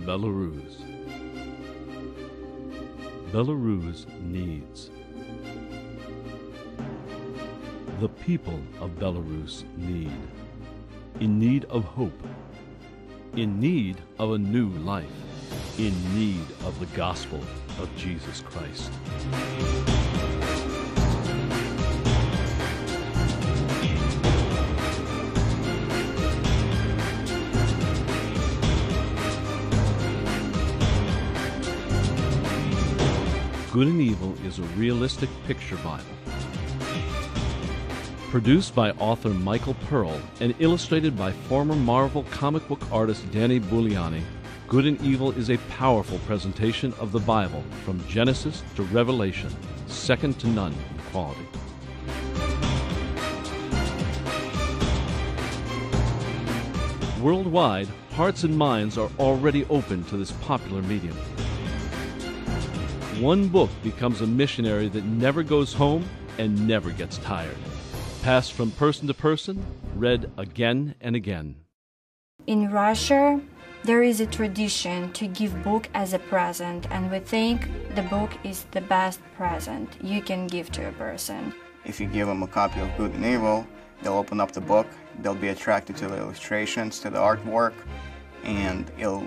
Belarus. Belarus needs. The people of Belarus need. In need of hope. In need of a new life. In need of the gospel of Jesus Christ. Good and Evil is a realistic picture Bible. Produced by author Michael Pearl and illustrated by former Marvel comic book artist Danny Bugliani, Good and Evil is a powerful presentation of the Bible from Genesis to Revelation, second to none in quality. Worldwide, hearts and minds are already open to this popular medium. One book becomes a missionary that never goes home and never gets tired. Passed from person to person, read again and again. In Russia, there is a tradition to give book as a present, and we think the book is the best present you can give to a person. If you give them a copy of Good and Evil, they'll open up the book, they'll be attracted to the illustrations, to the artwork, and it'll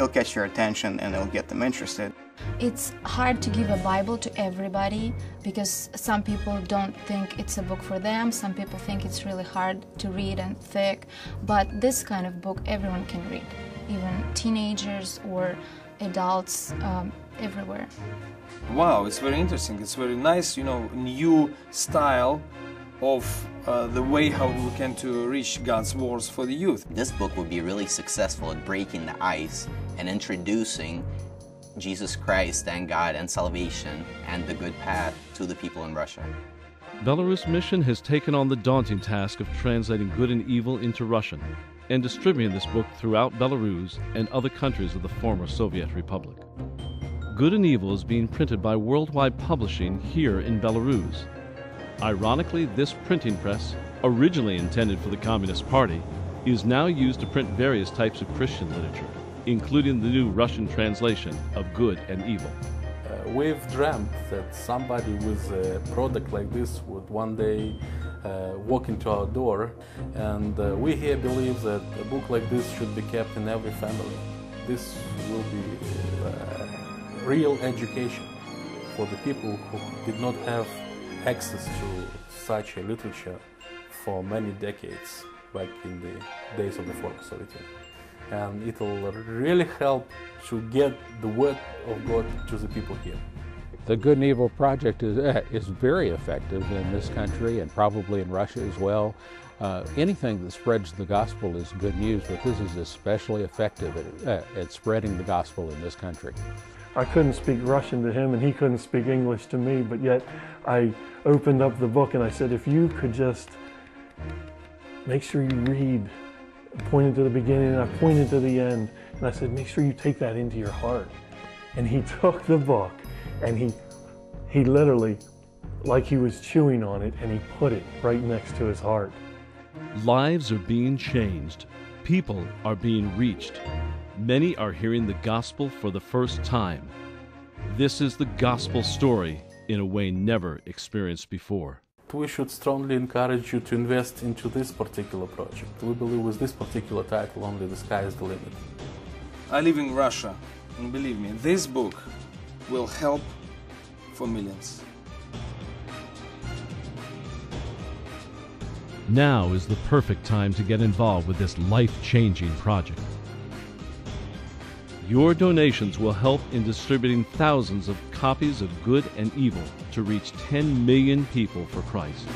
catch your attention and it'll get them interested. It's hard to give a Bible to everybody because some people don't think it's a book for them, some people think it's really hard to read and thick, but this kind of book everyone can read, even teenagers or adults, everywhere. Wow, it's very interesting, it's very nice, new style of the way how we can to reach God's words for the youth. This book would be really successful at breaking the ice and introducing Jesus Christ and God and salvation and the good path to the people in Russia. Belarus Mission has taken on the daunting task of translating Good and Evil into Russian and distributing this book throughout Belarus and other countries of the former Soviet Republic. Good and Evil is being printed by Worldwide Publishing here in Belarus. Ironically, this printing press, originally intended for the Communist Party, is now used to print various types of Christian literature, including the new Russian translation of Good and Evil. We've dreamt that somebody with a product like this would one day walk into our door, and we here believe that a book like this should be kept in every family. This will be real education for the people who did not have access to such a literature for many decades back in the days of the former Soviet Union. And it will really help to get the word of God to the people here. The Good and Evil Project is very effective in this country and probably in Russia as well. Anything that spreads the gospel is good news, but this is especially effective at spreading the gospel in this country. I couldn't speak Russian to him and he couldn't speak English to me, but yet I opened up the book and I said, if you could just make sure you read. I pointed to the beginning and I pointed to the end, and I said, make sure you take that into your heart. And he took the book and he literally, like he was chewing on it, and he put it right next to his heart. Lives are being changed. People are being reached. Many are hearing the gospel for the first time. This is the gospel story in a way never experienced before. We should strongly encourage you to invest into this particular project. We believe with this particular title only the sky is the limit. I live in Russia, and believe me, this book will help for millions. Now is the perfect time to get involved with this life-changing project. Your donations will help in distributing thousands of copies of Good and Evil to reach 10 million people for Christ.